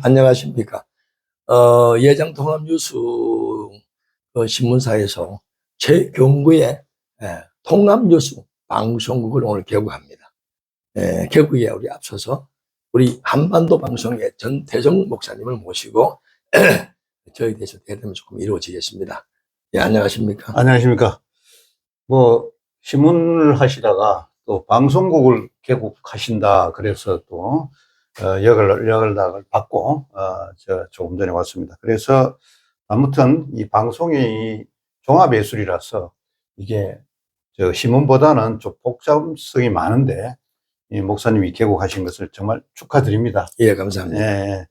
안녕하십니까. 예장통합뉴스 신문사에서 최경구의 통합뉴스 방송국을 오늘 개국합니다. 개국에 우리 앞서서 우리 한반도 방송의 전태정 목사님을 모시고 저희 대해서 대담이 조금 이루어지겠습니다. 예, 안녕하십니까. 안녕하십니까. 신문을 하시다가 또 방송국을 개국하신다. 그래서 또, 연락을 받고, 조금 전에 왔습니다. 그래서 아무튼 이 방송이 종합예술이라서 이게 신문보다는 좀 복잡성이 많은데, 이 목사님이 개국하신 것을 정말 축하드립니다. 예, 감사합니다. 예.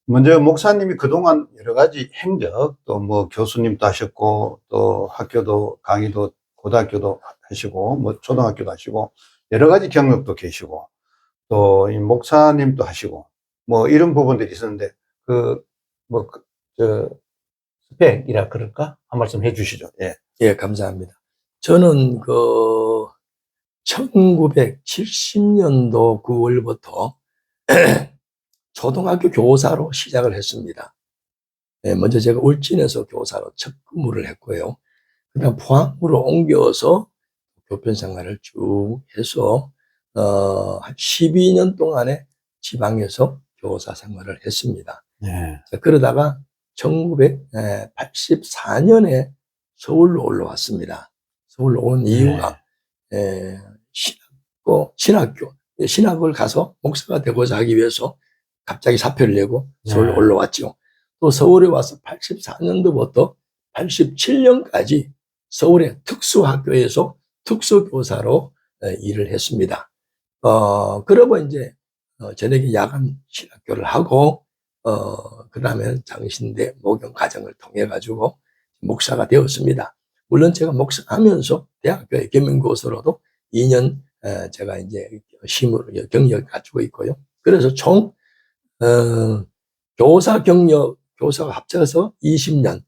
먼저 목사님이 그동안 여러 가지 행적, 또 교수님도 하셨고, 또 학교도, 강의도, 고등학교도 하시고, 초등학교도 하시고, 여러 가지 경력도 계시고, 또 이 목사님도 하시고, 이런 부분들이 있었는데, 스펙이라 그럴까? 한 말씀 해 주시죠. 예. 예, 감사합니다. 저는 1970년도 9월부터 초등학교 교사로 시작을 했습니다. 먼저 제가 울진에서 교사로 첫 근무를 했고요. 그다음 포항으로 옮겨서 교편 생활을 쭉 해서 한 12년 동안에 지방에서 교사 생활을 했습니다. 네. 그러다가 1984년에 서울로 올라왔습니다. 서울로 온 이유가 신학을 가서 목사가 되고자 하기 위해서 갑자기 사표를 내고 서울로 올라왔죠. 또 서울에 와서 84년도부터 87년까지 서울의 특수학교에서 특수교사로 일을 했습니다. 그러고 이제 저녁에 야간 신학교를 하고 그 다음에 장신대 목용 과정을 통해 가지고 목사가 되었습니다. 물론 제가 목사하면서 대학교의 겸임교사로도 2년 제가 이제 경력을 가지고 있고요. 그래서 총 교사가 합쳐서 20년,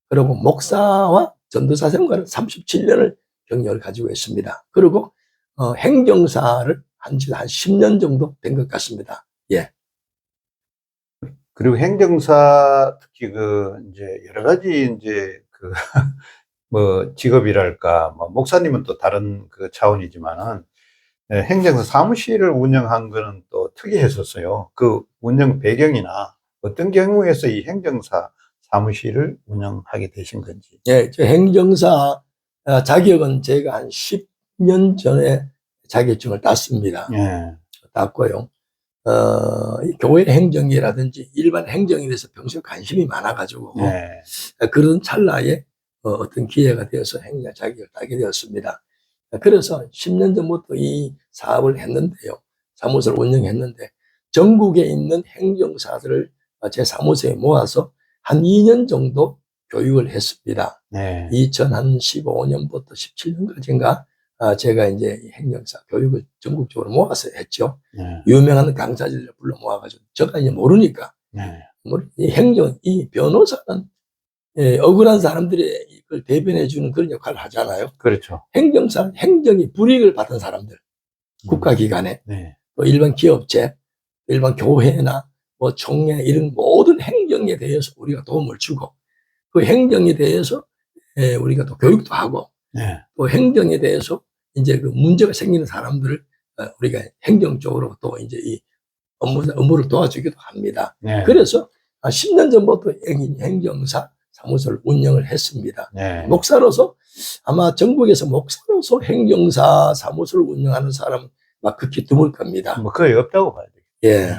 그리고 목사와 전도사 생활을 37년을 경력을 가지고 있습니다. 그리고 행정사를 한 10년 정도 된 것 같습니다. 예. 그리고 행정사 특히 이제 여러 가지 이제 직업이랄까, 목사님은 또 다른 차원이지만은, 행정사 사무실을 운영한 거는 또 특이했었어요. 그 운영 배경이나 어떤 경우에서 이 행정사 사무실을 운영하게 되신 건지. 예, 저 행정사 자격은 제가 한 10년 전에 자격증을 땄습니다. 예. 땄고요. 교회 행정이라든지 일반 행정에 대해서 평소에 관심이 많아가지고 그런 찰나에 어떤 기회가 되어서 행정 자격을 따게 되었습니다. 그래서 10년 전부터 이 사업을 했는데요. 사무소를 운영했는데 전국에 있는 행정사들을 제 사무소에 모아서 한 2년 정도 교육을 했습니다. 2015년부터 17년까지인가 제가 이제 행정사 교육을 전국적으로 모아서 했죠. 유명한 강사들을 불러 모아가지고 제가 이제 모르니까 이 변호사는 억울한 사람들의 이걸 대변해주는 그런 역할을 하잖아요. 그렇죠. 행정이 불이익을 받은 사람들, 국가기관에, 또 일반 기업체, 일반 교회나 총회 이런 모든 행정에 대해서 우리가 도움을 주고 그 행정에 대해서 우리가 또 교육도 하고 또 행정에 대해서 이제 그 문제가 생기는 사람들을 우리가 행정적으로 또 이제 이 업무를 도와주기도 합니다. 그래서 10년 전부터 행정사 사무소를 운영을 했습니다. 목사로서 아마 전국에서 목사로서 행정사 사무소를 운영하는 사람은 막 극히 드물 겁니다. 거의 없다고 봐야 돼요. 예.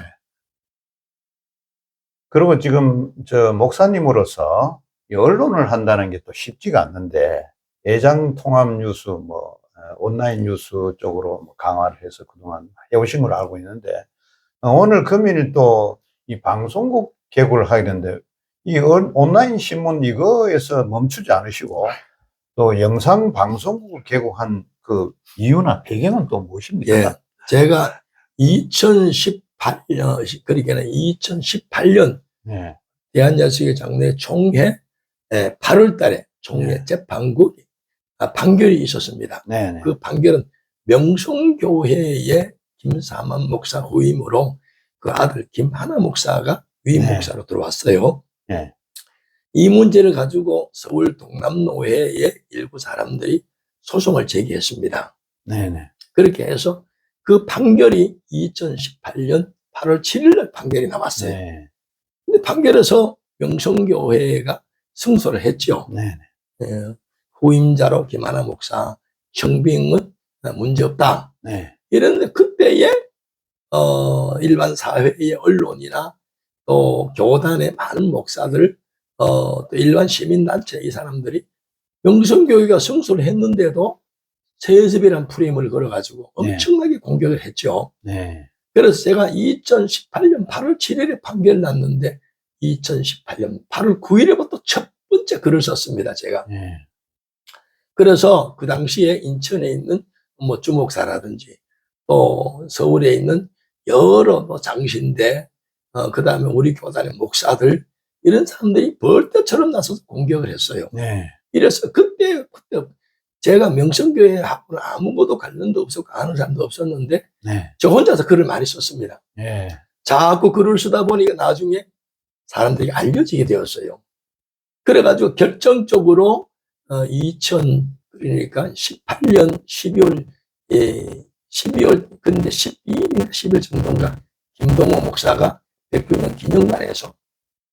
그리고 지금 목사님으로서 이 언론을 한다는 게 또 쉽지가 않는데 예장통합뉴스 온라인 뉴스 쪽으로 강화를 해서 그동안 해오신 걸로 알고 있는데 오늘 금일 또 이 방송국 개국을 하게 됐는데 이 온라인 신문 이거에서 멈추지 않으시고 또 영상 방송국을 개국한 그 이유나 배경은 또 무엇입니까? 예. 제가 2018년 대한야수교 장로회 총회 8월 달에 총회 재판국 판결이 있었습니다. 그 판결은 명성교회의 김사만 목사 후임으로 그 아들 김하나 목사가 위임 네. 목사로 들어왔어요. 네. 이 문제를 가지고 서울 동남노회의 일부 사람들이 소송을 제기했습니다. 네네. 그렇게 해서 그 판결이 2018년 8월 7일 판결이 나왔어요. 네. 근데 판결에서 명성교회가 승소를 했죠. 네네. 후임자로 김하나 목사, 형빙은 문제없다. 네. 이런데 그때에 일반 사회의 언론이나 또 교단의 많은 목사들, 또 일반 시민단체 이 사람들이 명성교회가 승소를 했는데도 세습이라는 프레임을 걸어가지고 엄청나게 공격을 했죠. 네. 그래서 제가 2018년 8월 7일에 판결 났는데 2018년 8월 9일에부터 첫 번째 글을 썼습니다, 제가. 네. 그래서 그 당시에 인천에 있는 뭐 주목사라든지 또 서울에 있는 여러 뭐 장신대, 그 다음에 우리 교단의 목사들, 이런 사람들이 벌떼처럼 나서서 공격을 했어요. 네. 이래서 그때 제가 명성교회하고는 아무것도 관련도 없었고 아는 사람도 없었는데 네. 저 혼자서 글을 많이 썼습니다. 네. 자꾸 자꾸 글을 쓰다 보니까 나중에 사람들이 알려지게 되었어요. 그래가지고 결정적으로 2018년 12월, 12월, 근데 12일인가 10일 정도인가, 김동호 목사가 100주년 기념관에서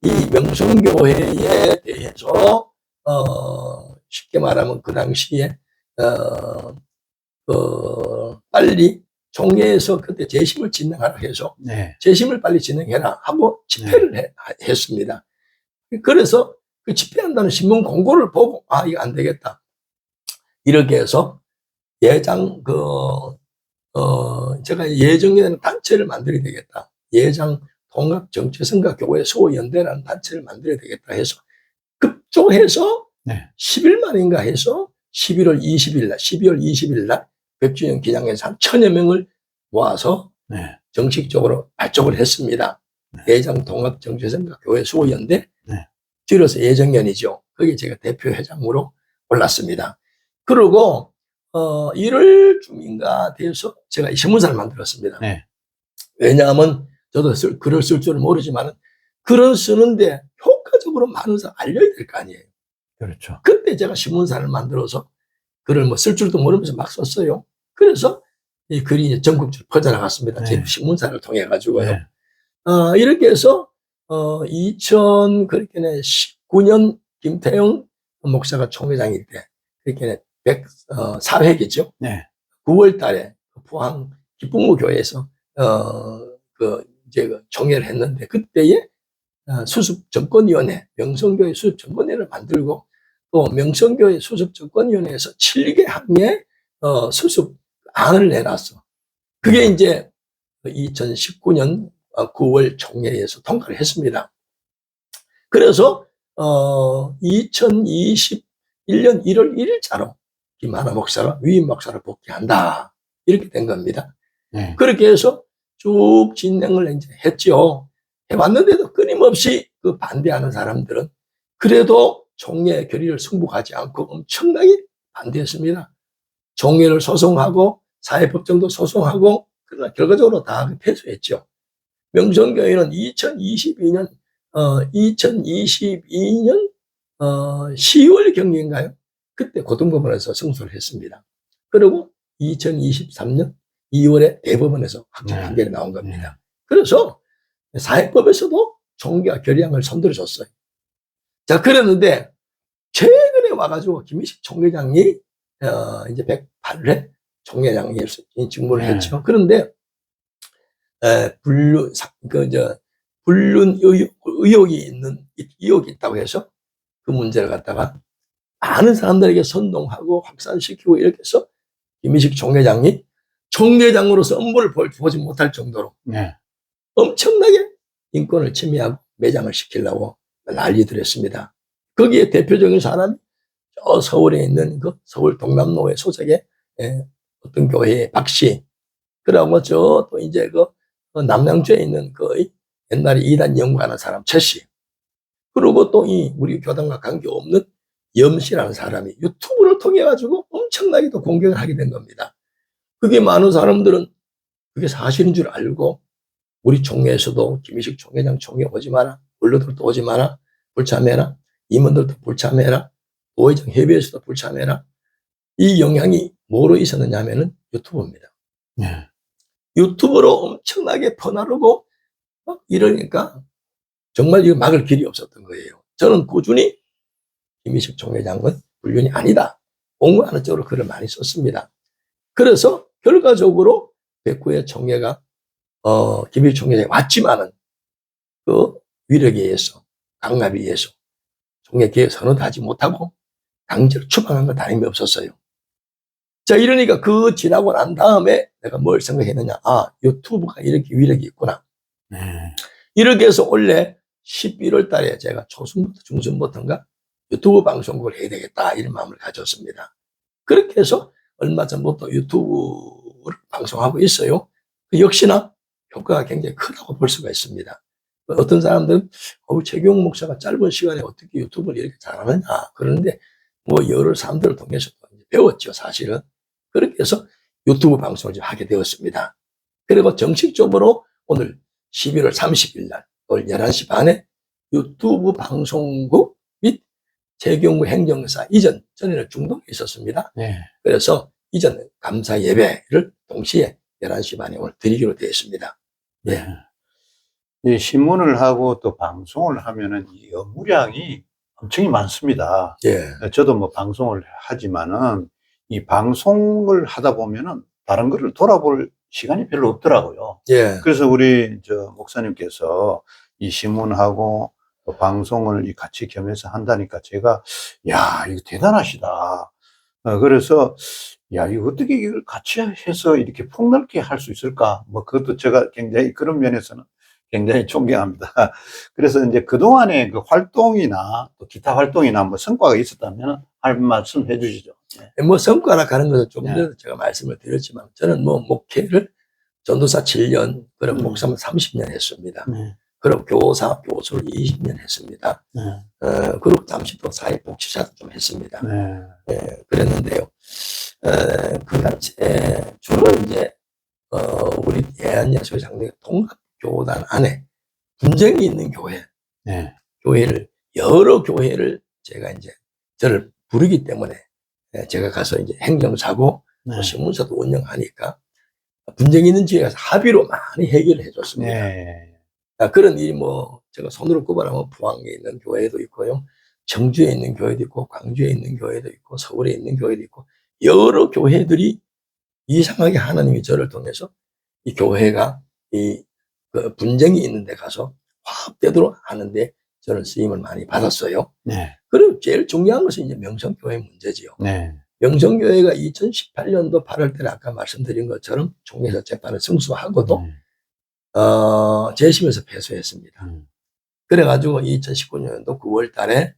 이 명성교회에 대해서, 쉽게 말하면 그 당시에, 빨리 종회에서 그때 재심을 진행하라 해서, 네. 재심을 빨리 진행해라 하고 집회를 했습니다. 그래서 그 집회한다는 신문 공고를 보고, 아, 이거 안 되겠다. 이렇게 해서 예장, 제가 예정되는 단체를 만들어야 되겠다. 예장 통합정치선과 교회 소연대라는 단체를 만들어야 되겠다 해서 급조해서 네. 10일 만인가 해서 12월 20일 날 100주년 기념회에서 한 1000여 명을 모아서 네. 정식적으로 발족을 했습니다. 네. 예장 통합정치선과 교회 소연대, 네. 줄여서 예정연이죠. 거기에 제가 대표회장으로 올랐습니다. 그리고 1월쯤인가 돼서 제가 신문사를 만들었습니다. 네. 왜냐하면 저도 글을 쓸 줄은 모르지만 글을 쓰는데 효과적으로 많은 사람 알려야 될 거 아니에요. 그렇죠. 그때 제가 신문사를 만들어서 글을 뭐 쓸 줄도 모르면서 막 썼어요. 그래서 이 글이 이제 전국적으로 퍼져나갔습니다. 네. 제 신문사를 통해 가지고요. 네. 이렇게 해서 2019년 김태영 목사가 총회장일 때, 그렇게 104회기죠. 네. 9월 달에 포항 기쁨무 교회에서 이제 총회를 했는데, 그때에 수습정권위원회, 명성교회 수습정권위원회를 만들고, 또 명성교회 수습정권위원회에서 7개 항의 수습안을 내놨어. 그게 이제 2019년 9월 총회에서 통과를 했습니다. 그래서 2021년 1월 1일자로 김하나 목사가 위임 목사로 복귀한다, 이렇게 된 겁니다. 네. 그렇게 해서 쭉 진행을 이제 했죠. 해왔는데도 끊임없이 그 반대하는 사람들은 그래도 총회 결의를 승복하지 않고 엄청나게 반대했습니다. 총회를 소송하고 사회법정도 소송하고, 그러나 결과적으로 다 패소했죠. 명성교회는 2022년 10월 경기인가요? 그때 고등법원에서 승소를 했습니다. 그리고 2023년 2월에 대법원에서 확정 판결이 나온 겁니다. 그래서 사회법에서도 총회가 결의안을 손들어줬어요. 자, 그랬는데 최근에 와가지고 김희식 총회장이 이제 108회 총회장이 직무를 했죠. 그런데 불륜 의혹이 있다고 해서 그 문제를 갖다가 많은 사람들에게 선동하고 확산시키고, 이렇게 해서 김희식 총회장이 총회장으로서 업무를 보지 못할 정도로 네. 엄청나게 인권을 침해하고 매장을 시키려고 난리를 했습니다. 거기에 대표적인 사람이 서울에 있는 그 서울 동남노회 소속의 어떤 교회의 박씨, 그리고 또 이제 남양주에 있는 옛날에 이단 연구하는 사람 최씨, 그리고 또 우리 교단과 관계없는 염씨라는 사람이 유튜브를 통해 가지고 엄청나게 또 공격을 하게 된 겁니다. 그게 많은 사람들은 그게 사실인 줄 알고 우리 총회에서도 김희식 총회장 총회 오지 마라. 원로들도 오지 마라. 불참해라. 임원들도 불참해라. 부회장 협의회에서도 불참해라. 이 영향이 뭐로 있었느냐 하면은 유튜브입니다. 네. 유튜브로 엄청나게 퍼나르고 막 이러니까 정말 이거 막을 길이 없었던 거예요. 저는 꾸준히 김희식 총회장은 불륜이 아니다. 옹호하는 쪽으로 글을 많이 썼습니다. 그래서 결과적으로 백구의 총회가 김희식 총회장이 왔지만은 그 위력에 의해서 강압에 의해서 총회 개혁 선언도 하지 못하고 강제로 추방한 건 다름이 없었어요. 자, 이러니까 그 지나고 난 다음에 내가 뭘 생각했느냐. 아, 유튜브가 이렇게 위력이 있구나. 네. 이렇게 해서 원래 11월 달에 제가 초순부터 중순부터인가 유튜브 방송국을 해야 되겠다 이런 마음을 가졌습니다. 그렇게 해서 얼마 전부터 유튜브를 방송하고 있어요. 역시나 효과가 굉장히 크다고 볼 수가 있습니다. 어떤 사람들은 최경 목사가 짧은 시간에 어떻게 유튜브를 이렇게 잘하느냐 그러는데 뭐 여러 사람들을 통해서 배웠죠, 사실은. 그렇게 해서 유튜브 방송을 좀 하게 되었습니다. 그리고 정식적으로 오늘 11월 30일 날 오늘 11시 반에 유튜브 방송국 및 재경구 행정사 이전, 전에는 중동에 있었습니다. 네. 그래서 이전 감사 예배를 동시에 11시 반에 오늘 드리기로 되어 있습니다. 네. 이 신문을 하고 또 방송을 하면은 이 업무량이 엄청이 많습니다. 예. 저도 뭐 방송을 하지만은 이 방송을 하다 보면은 다른 거를 돌아볼 시간이 별로 없더라고요. 예. 그래서 우리 목사님께서 이 신문하고 또 방송을 같이 겸해서 한다니까 제가 야, 이거 대단하시다. 그래서 야, 이거 어떻게 이걸 같이 해서 이렇게 폭넓게 할 수 있을까? 뭐 그것도 제가 굉장히 그런 면에서는 굉장히 존경합니다. 그래서 이제 그동안의 그 활동이나 또 기타 활동이나 뭐 성과가 있었다면 할 말씀 해 주시죠. 네. 뭐 성과락 하는 것은 좀 네. 전에 제가 말씀을 드렸지만 저는 뭐 목회를 전도사 7년, 그리고 목사만 30년 했습니다. 네. 그리고 교수를 20년 했습니다. 네. 그리고 잠시 또 사회복지사도 좀 했습니다. 네. 그랬는데요. 그 당시에 주로 이제, 우리 예한예수장로의 통합교단 안에 분쟁이 있는 교회, 네. 여러 교회를 제가 이제 저를 부르기 때문에 제가 가서 이제 행정사고 네. 신문사도 운영하니까 분쟁이 있는 지역에 가서 합의로 많이 해결을 해줬습니다. 네. 그런 일이 뭐 제가 손으로 꼽아라면 포항에 있는 교회도 있고요, 청주에 있는 교회도 있고, 광주에 있는 교회도 있고, 서울에 있는 교회도 있고, 여러 교회들이 이상하게 하나님이 저를 통해서 이 교회가 그 분쟁이 있는 데 가서 화합되도록 하는데 저는 쓰임을 많이 받았어요. 네. 그리고 제일 중요한 것은 이제 명성교회 문제지요. 네. 명성교회가 2018년도 8월 달에 아까 말씀드린 것처럼 총회에서 재판을 승소하고도 재심에서 패소했습니다. 그래가지고 2019년도 9월 달에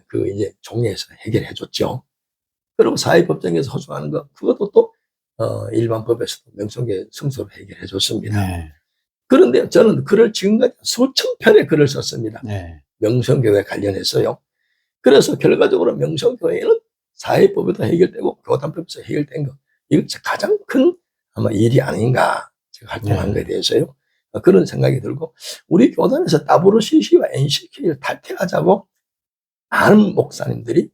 그 이제 총회에서 해결해 줬죠. 그리고 사회법정에서 호소하는 거 그것도 또 일반 법에서도 명성교회 승소로 해결해 줬습니다. 네. 그런데 저는 글을 지금까지 수천 편의 글을 썼습니다. 네. 명성교회 관련해서요. 그래서 결과적으로 명성교회는 사회법에도 해결되고 교단법에서 해결된 거, 이거 가장 큰 아마 일이 아닌가 제가 활동한 거에 대해서요. 그런 생각이 들고, 우리 교단에서 WCC와 NCK를 탈퇴하자고 많은 목사님들이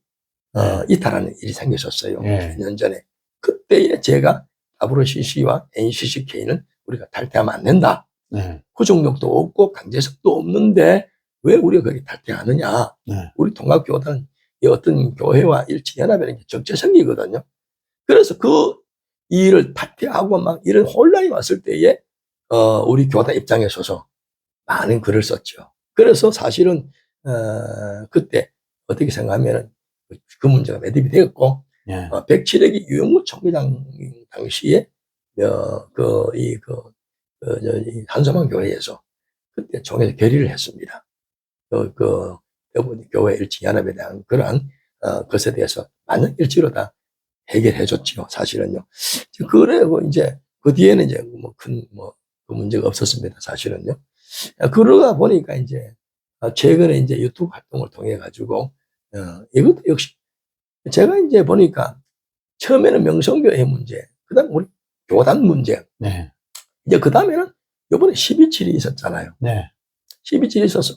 이탈하는 일이 생겼었어요. 네. 2년 전에. 그때에 제가 WCC와 NCCK는 우리가 탈퇴하면 안 된다. 네. 구속력도 없고 강제성도 없는데 왜 우리가 거기 탈퇴하느냐. 네. 우리 통합교단은 어떤 교회와 일치연합이라는 게 적재성이거든요. 그래서 그 일을 탈퇴하고 막 이런 혼란이 왔을 때에 우리 교단 입장에 서서 많은 글을 썼죠. 그래서 사실은 그때 어떻게 생각하면 그 문제가 매듭이 되었고, 네. 107회기 유영무 총회장 당시에 한소만 교회에서 그때 총회에서 결의를 했습니다. 교회 일치연합에 대한 그러한 것에 대해서 만장일치로 다 해결해 줬죠. 사실은요. 그래고 이제 그 뒤에는 이제 그 문제가 없었습니다. 사실은요. 그러다 보니까 이제 최근에 이제 유튜브 활동을 통해 가지고 이것도 역시 제가 이제 보니까 처음에는 명성교회 문제, 그다음 우리 교단 문제, 네. 이제 그 다음에는 이번에 12.7이 있었잖아요. 네. 12.7이 있어서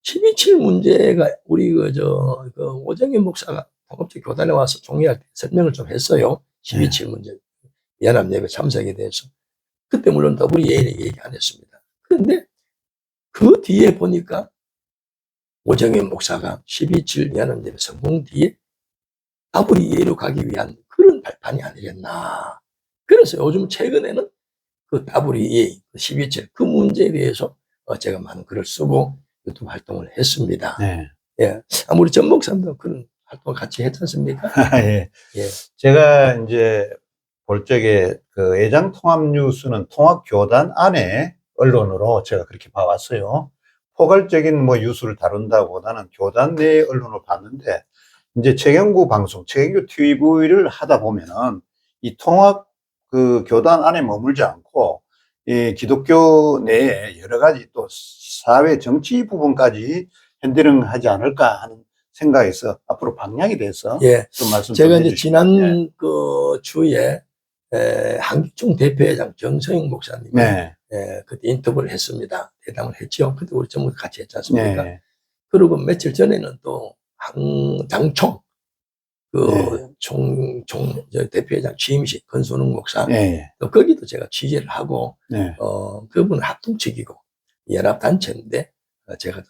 12.7 문제가 우리 오정현 목사가 통합적 교단에 와서 종회할 때 설명을 좀 했어요. 12.7 문제. 연합예배 참석에 대해서. 그때 물론 WA에게 얘기 안 했습니다. 그런데 그 뒤에 보니까 오정현 목사가 12.7 연합예배 성공 뒤에 WA로 가기 위한 그런 발판이 아니겠나. 그래서 요즘 최근에는 그 WA 12.7 그 문제에 대해서 제가 많은 글을 쓰고 유튜브 활동을 했습니다. 네. 예. 아무리 전 목사님도 그런 활동을 같이 했지 않습니까? 예. 예. 제가 이제 볼 적에 그 애장통합뉴스는 통합교단 안에 언론으로 제가 그렇게 봐왔어요. 포괄적인 뭐 뉴스를 다룬다보다는 교단 내 언론을 봤는데, 이제 최경구 방송, 최경구 TV를 하다 보면은 이 통합 그 교단 안에 머물지 않고 이 기독교 내에 여러 가지 또 사회 정치 부분까지 핸들링 하지 않을까 하는 생각에서 앞으로 방향이 돼서 예. 좀 말씀 제가 좀 이제 해주시면. 지난 그 주에 한기총 대표회장 정서영 목사님 네. 그때 인터뷰를 했습니다. 대담을 했죠. 그때 우리 전부 같이 했지 않습니까? 네. 그리고 며칠 전에는 또 장총 네. 저 대표회장 취임식 권순웅 목사 네. 또 거기도 제가 취재를 하고 네. 그분은 합동 측이고 연합단체인데 제가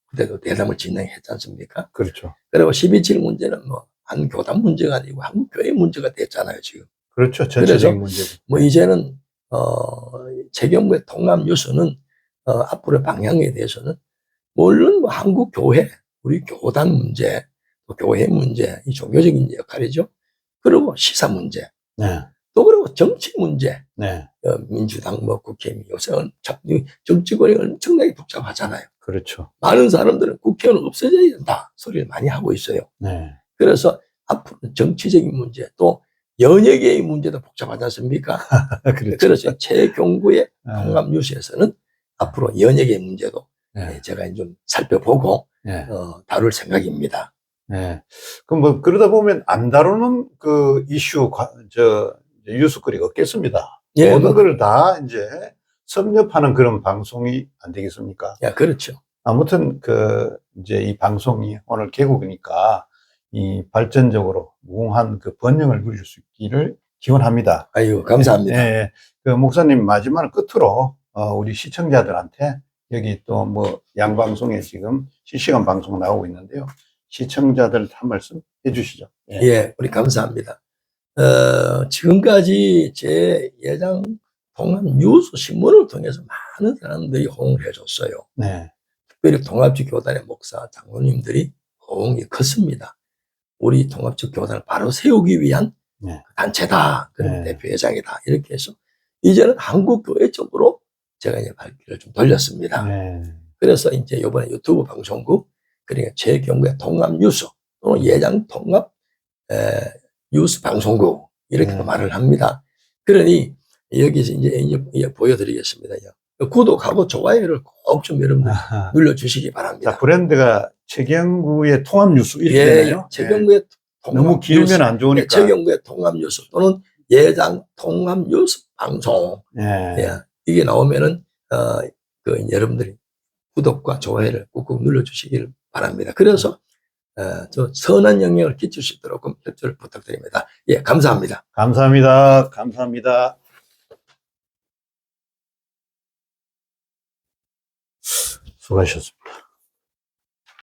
그때도 대담을 진행했지 않습니까? 그렇죠. 그리고 12.7 문제는 뭐 한 교단 문제가 아니고 한국 교회 문제가 됐잖아요, 지금. 그렇죠. 전체적인 문제고. 뭐 이제는 최경구의 통합 뉴스는 앞으로 방향에 대해서는 물론 뭐 한국 교회, 우리 교단 문제, 또 교회 문제, 이 종교적인 역할이죠. 그리고 시사 문제, 네. 또 그리고 정치 문제, 네. 민주당 뭐 국회의원 요새 정치권이 엄청나게 복잡하잖아요. 그렇죠. 많은 사람들은 국회의원 없어져야 된다 소리를 많이 하고 있어요. 네. 그래서 앞으로 정치적인 문제 또 연예계의 문제도 복잡하지 않습니까? 그렇죠. 그래서 최경구의 통합 뉴스에서는 앞으로 연예계 문제도 네. 제가 좀 살펴보고 네. 다룰 생각입니다. 네. 그럼 뭐 그러다 보면 안 다루는 그 이슈 뉴스거리가 없겠습니다. 예, 모든 뭐, 걸 다 이제 섭렵하는 그런 방송이 안 되겠습니까? 야, 그렇죠. 아무튼 이제 이 방송이 오늘 개국이니까 이 발전적으로 무궁한 그 번영을 누릴 수 있기를 기원합니다. 아유, 감사합니다. 네. 그 목사님 마지막 끝으로 우리 시청자들한테 여기 또 뭐 양방송에 지금 실시간 방송 나오고 있는데요. 시청자들 한 말씀 해주시죠. 예. 예, 우리 감사합니다. 지금까지 제 예장 통합 뉴스 신문을 통해서 많은 사람들이 호응을 해줬어요. 네. 특별히 통합적 교단의 목사, 장로님들이 호응이 컸습니다. 우리 통합적 교단을 바로 세우기 위한 네. 단체다. 그러면 네. 대표회장이다. 이렇게 해서 이제는 한국교회 쪽으로 제가 이제 발길을 좀 돌렸습니다. 네. 그래서 이제 이번에 유튜브 방송국, 그러니까 최경구의 통합 뉴스 또는 예장 통합 뉴스 방송국 이렇게도 말을 합니다. 그러니 여기서 이제 보여드리겠습니다. 구독하고 좋아요를 꼭 좀 여러분들 눌러주시기 바랍니다. 자, 브랜드가 최경구의 통합 뉴스 이렇게 예, 되나요? 최경구의 통합 너무 길면 뉴스, 안 좋으니까. 최경구의 통합 뉴스 또는 예장 통합 뉴스 방송. 예, 이게 나오면은 여러분들이 구독과 좋아요를 꾹꾹 눌러주시길 바랍니다. 그래서 저 선한 영향을 끼칠 수 있도록 협조를 부탁드립니다. 예, 감사합니다. 감사합니다. 감사합니다. 수고하셨습니다.